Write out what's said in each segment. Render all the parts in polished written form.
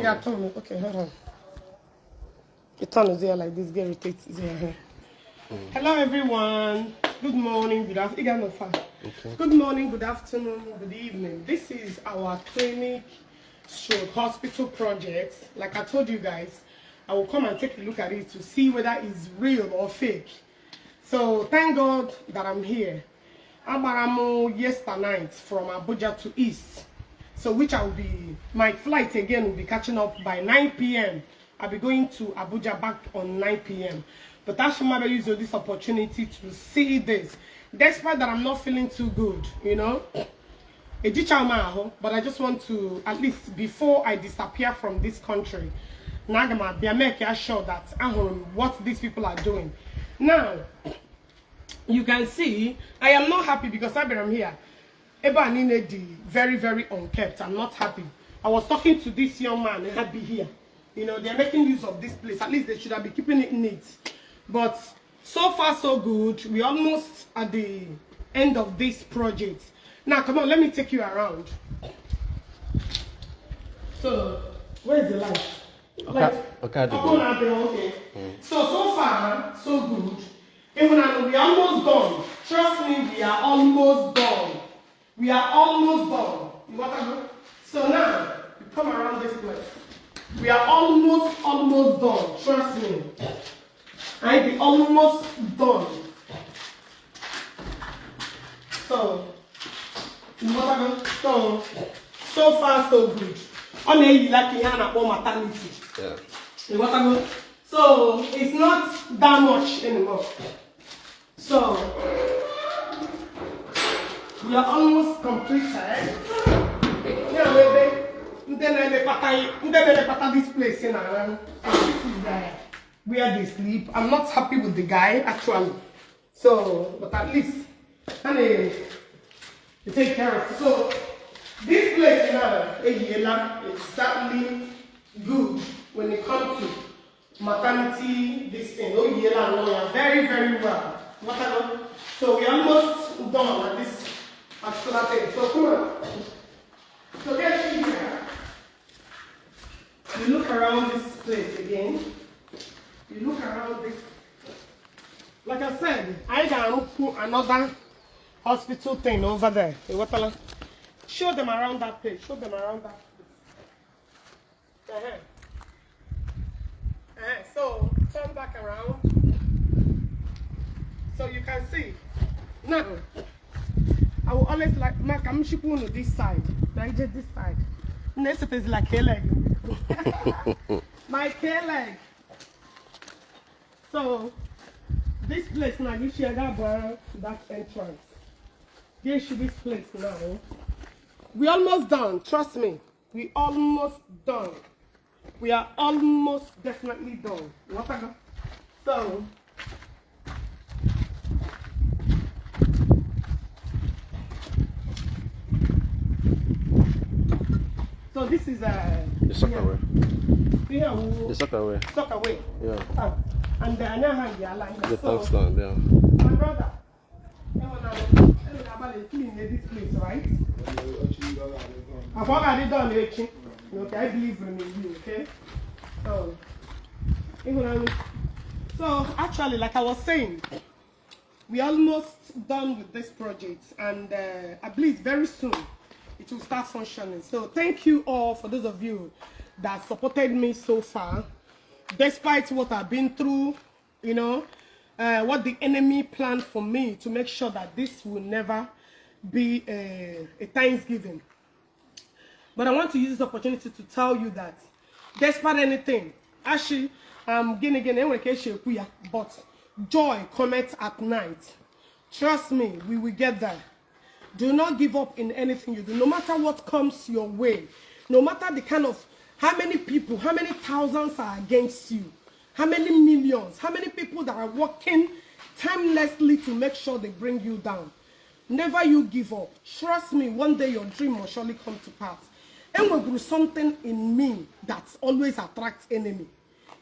Yeah, turn. Okay, hold on. The turn is here like this. Get rotate is here. Hello, everyone. Good morning. Good afternoon. Okay. Good morning. Good afternoon. Good evening. This is our clinic stroke hospital project. Like I told you guys, I will come and take a look at it to see whether it's real or fake. So thank God that I'm here. I'm yesterday night from Abuja to East. So which I will be, my flight again will be catching up by 9 p.m. I'll be going to Abuja back on 9 p.m. But I should maybe use this opportunity to see this. Despite that I'm not feeling too good, you know. But I just want to, at least before I disappear from this country, Nagama, be making sure that what these people are doing. Now, you can see, I am not happy because I'm here. Very, very unkept. I'm not happy. I was talking to this young man and I'd be here. You know, they're making use of this place. At least they should have been keeping it neat. But so far, so good. We're almost at the end of this project. Now, come on, let me take you around. So, where's the light? Okay. So far, so good. Even though we are almost done. Trust me, we are almost done. We are almost done. You want to go? So now, you come around this place. We are almost done. Trust me. I be almost done. So, you want to go? So far, so good. On a like maternity. Yeah. You want to go? So, it's not that much anymore. So, we are almost completed. Yeah, baby. This place, you know. This is where they sleep. I'm not happy with the guy, actually. So, but at least, honey, you take care of it. So, this place, you know, is certainly good when it comes to maternity, this thing. Oh, yeah, very, very well. So, we're almost done at this particular thing. So, come on. So, get here. You look around this place again. You look around this. Like I said, I can put another hospital thing over there. Show them around that place. Show them around that place. So turn back around. So you can see. Now, I will always like my kamshipu this side. Like just this side. Next is like a leg. My tail leg. So this place now, you should have that entrance. Here should this place now. We almost done, trust me. We almost done. We are almost definitely done. So this is the soccer way. Yeah, the soccer way. Soccer way. Yeah. And I know how you like the tank stand, yeah. My brother, clean this place, right? I've already done it. Okay, I believe in you, okay? So actually, like I was saying, we're almost done with this project, and I believe very soon it will start functioning. So thank you all for those of you that supported me so far, despite what I've been through, you know, what the enemy planned for me to make sure that this will never be a Thanksgiving. But I want to use this opportunity to tell you that despite anything, actually, but joy cometh at night. Trust me, we will get there. Do not give up in anything you do, no matter what comes your way, no matter the kind of, how many people, how many thousands are against you, how many millions, how many people that are working timelessly to make sure they bring you down. Never you give up. Trust me, one day your dream will surely come to pass. And will grow something in me that always attracts enemy.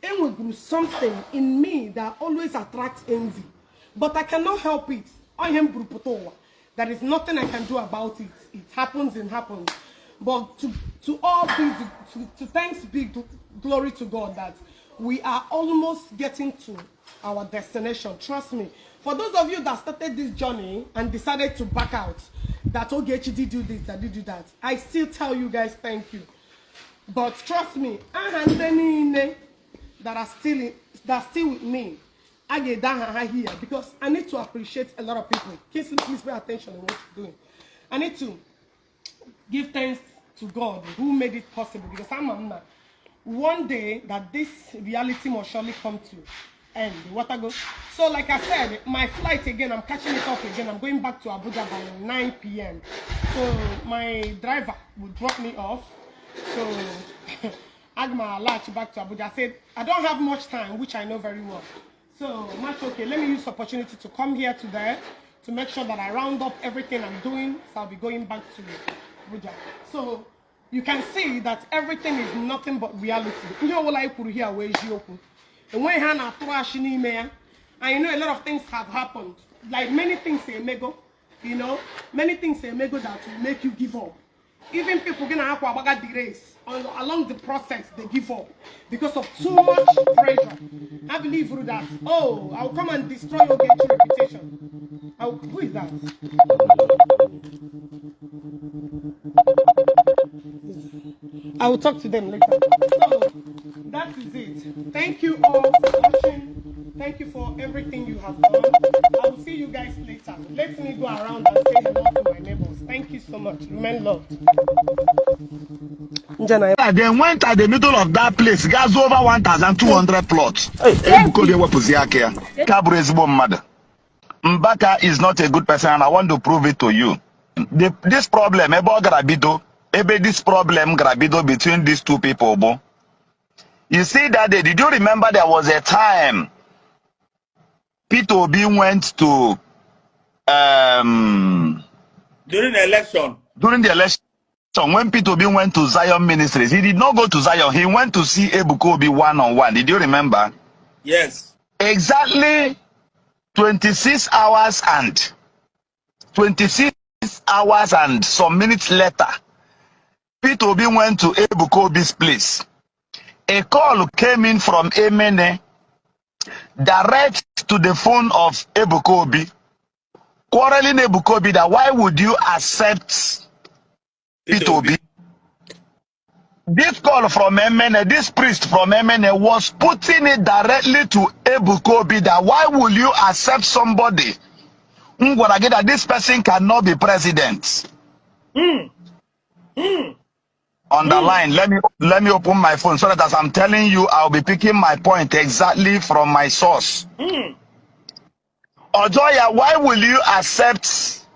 And will grow something in me that always attracts envy. But I cannot help it. I am Brupotowa. There is nothing I can do about it. It happens and happens. But to all be to thanks be glory to God that we are almost getting to our destination. Trust me. For those of you that started this journey and decided to back out, that Ogechi did do this, that did do that, I still tell you guys thank you. But trust me, that are still with me, I get down here because I need to appreciate a lot of people. Please pay attention to what you're doing. I need to give thanks to God who made it possible, because I'm not. One day that this reality must surely come to end. The water goes. So like I said, my flight again, I'm catching it up again. I'm going back to Abuja by 9 p.m. So my driver will drop me off. So add my latch back to Abuja. I said, I don't have much time, which I know very well. So much okay. Let me use the opportunity to come here today to make sure that I round up everything I'm doing. So I'll be going back to Abuja. So you can see that everything is nothing but reality. And you know a lot of things have happened. Like many things you know, many things that will make you give up. Even people gonna have the race along the process, they give up because of too much pressure. I believe through that. Oh, I'll come and destroy your reputation. Who is that? I will talk to them later. So that is it. Thank you all for watching. Thank you for everything you have done. I will see you guys later. Let me go around and say hello to my neighbors. Thank you so much. Remain loved. They went at the middle of that place, gas over 1,200 plots. Mbaka is not a good person, and I want to prove it to you. This problem, this problem grabido between these two people, bo. You see that day, did you remember there was a time Peter Obi went to during the election? During the election, when Peter Obi went to Zion Ministries, he did not go to Zion. He went to see Ebuka Obi one-on-one. Did you remember? Yes. Exactly 26 hours and some minutes later, Peter Obi went to Ebuka Obi's place. A call came in from Emene direct to the phone of Ebuka Obi, quarreling Ebuka Obi that why would you accept Peter Obi? This call from Emene, this priest from Emene was putting it directly to Ebuka Obi that why will you accept somebody that this person cannot be president? On the line, let me open my phone so that as I'm telling you, I'll be picking my point exactly from my source. Ojoya, why will you accept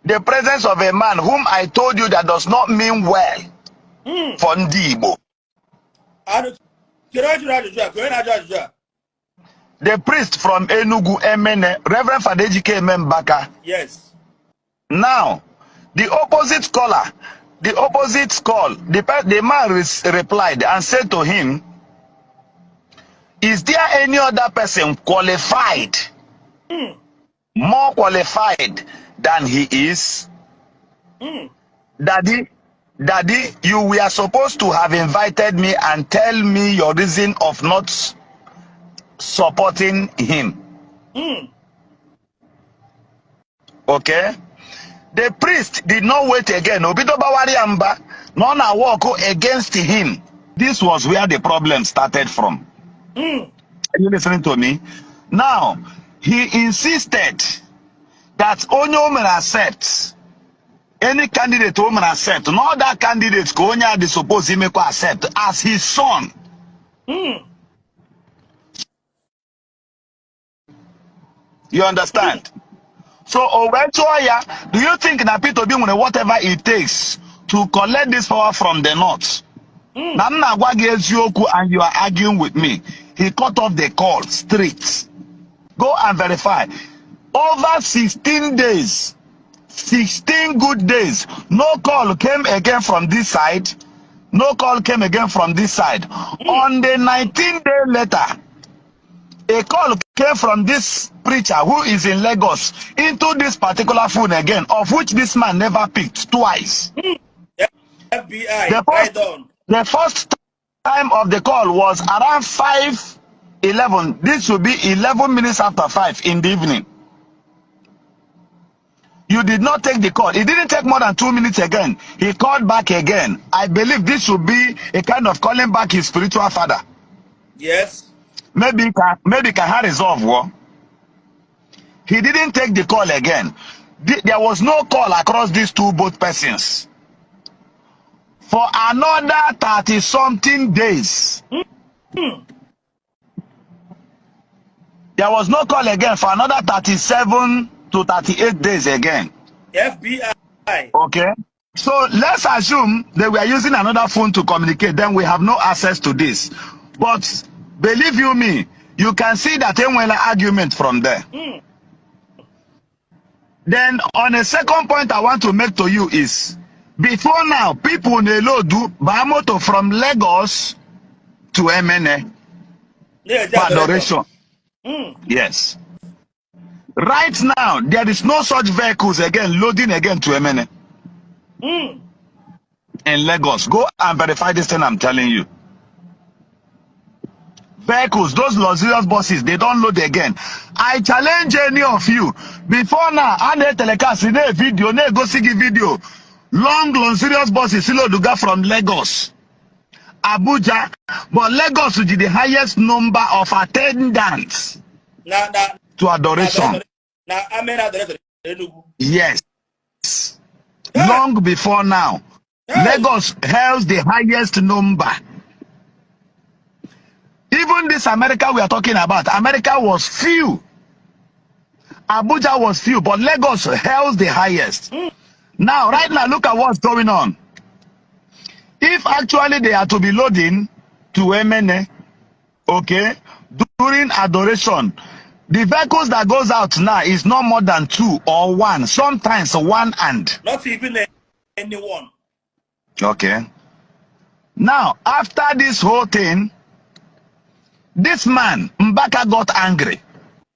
the presence of a man whom I told you that does not mean well for Igbo? The priest from Enugu, Emene, Reverend Fadejike Mbaka. Yes. Now, the opposite call, the man replied and said to him, is there any other person qualified, more qualified than he is? Daddy, you were supposed to have invited me and tell me your reason of not supporting him. Okay? The priest did not wait again. Obido Bawari Amba, none walk against him. This was where the problem started from. Are you listening to me? Now, he insisted that Onyo may accept any candidate who may accept, not that candidate Konya is supposed to make accept as his son. You understand? So, do you think that Peter Obi will whatever it takes to collect this power from the north? And you are arguing with me. He cut off the call straight. Go and verify. Over 16 days, 16 good days, no call came again from this side. No call came again from this side. On the 19th day later, a call came from this preacher who is in Lagos into this particular phone again, of which this man never picked twice. Yeah. The FBI, first, right on. the first time of the call was around 5:11. This will be 11 minutes after 5 in the evening. You did not take the call. It didn't take more than 2 minutes again. He called back again. I believe this should be a kind of calling back his spiritual father. Yes. Maybe can resolve war. He didn't take the call again. There was no call across these two both persons. For another 30-something days. There was no call again for another 37 to 38 days again. FBI. Okay. So let's assume they were using another phone to communicate. Then we have no access to this. But believe you me, you can see that argument from there. Then on a second point I want to make to you is, before now, people in Elodu, Bamoto from Lagos to MNA. Yeah, For adoration. Yes. Right now, there is no such vehicles again, loading again to MNA. In Lagos. Go and verify this thing I'm telling you. Vehicles, those luxurious buses, they don't load again. I challenge any of you. Before now, I need telecast in a video, go see video. Long luxurious buses, Siloduga from Lagos, Abuja, but Lagos is the highest number of attendants to adoration. Yes. Long before now, Lagos held the highest number. Even this America we are talking about, America was few. Abuja was few, but Lagos held the highest. Now, right now, look at what's going on. If actually they are to be loading to MNA, okay, during adoration, the vehicles that goes out now is not more than 2 or 1, sometimes 1 and. Not even anyone. Okay. Now, after this whole thing, this man, Mbaka, got angry.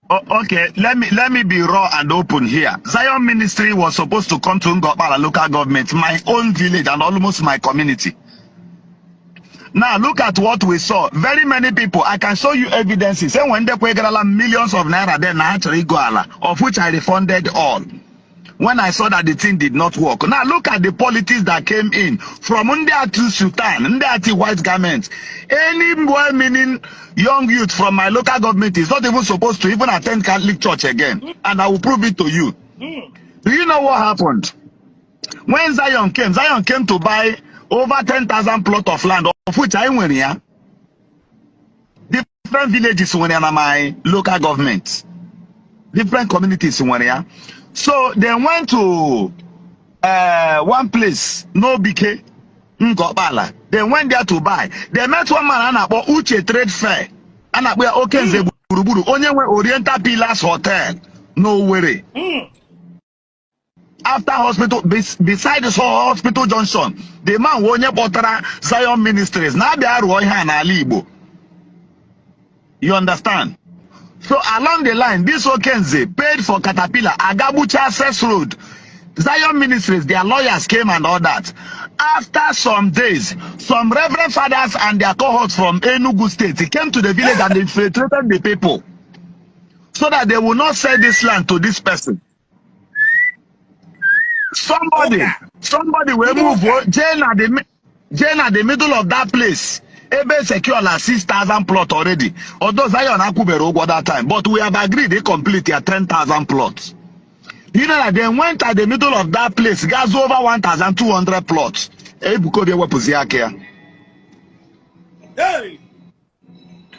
Okay, let me be raw and open here. Zion Ministry was supposed to come to Ngopala local government, my own village and almost my community. Now look at what we saw. Very many people, I can show you evidences. And when they pay millions of naira, then actually go of which I refunded all. When I saw that the thing did not work. Now look at the politics that came in from Ndia to Sultan, Ndia to white garments. Any well-meaning young youth from my local government is not even supposed to even attend Catholic church again. And I will prove it to you. Do you know what happened? When Zion came to buy over 10,000 plot of land, of which I went here. Different villages were in my local government. Different communities were here. So they went to one place, no BK, Ngopala. They went there to buy. They met one man about Uche Trade Fair. And we are Okenze Buruburu, only Oriental Pillars Hotel. No worry. After hospital, beside the hospital junction, the man won't bother Zion Ministries. Now they are Royhan Alibo. You understand? So along the line, this Okenze paid for Caterpillar, Agabucha Access Road. Zion Ministries, their lawyers came and all that. After some days, some reverend fathers and their cohorts from Enugu State came to the village and infiltrated the people so that they will not sell this land to this person. Somebody will move Jane at the middle of that place. Ebe secure like 6,000 plot already. Although Zion Akubero over that time, but we have agreed they complete their 10,000 plots. You know that they went at the middle of that place, gas over 1,200 plots.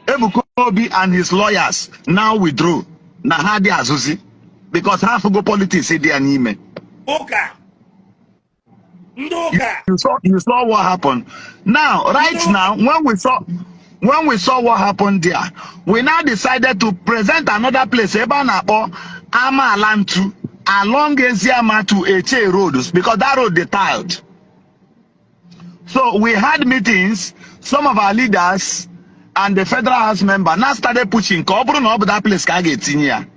Ebukobi and his lawyers now withdrew. Nahadi Azuzi, because half go politics said their name. You saw what happened. Now, now, when we saw what happened there, we now decided to present another place, Ebanapo Ama Alantu, along Eziama to Eche roads, because that road they tiled. So we had meetings, some of our leaders and the federal house member now started pushing Kobru no that place can get in here.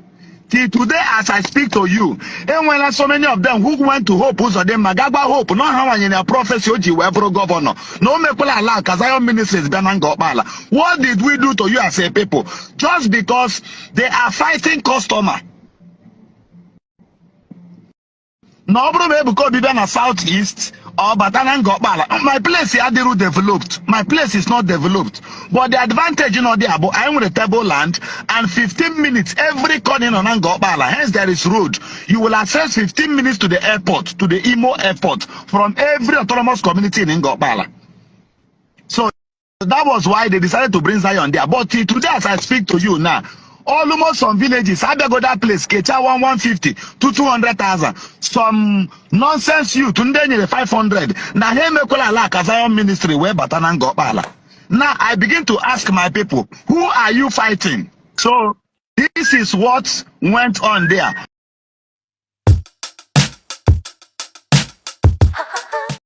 Till today, as I speak to you, and when I so many of them who went to Hope, who's them Magaba Hope, no how in a prophecy Oji governor, no mekula allow Kazayo ministries Benangopala. What did we do to you as a people? Just because they are fighting customer. No problem because be na southeast or Batanangopala. My place here they developed. My place is not developed. But the advantage you know there, but I'm with a table land and 15 minutes every corner on Angopala. Hence there is road. You will access 15 minutes to the airport, to the Imo airport from every autonomous community in Ngopala. So that was why they decided to bring Zion there. But today as I speak to you now, almost some villages, I go that place, Kecha 150 to 200,000. Some nonsense youth, 500. Now here me call ala Zion ministry where Batanan Gopala. Now I begin to ask my people, who are you fighting? So this is what went on there.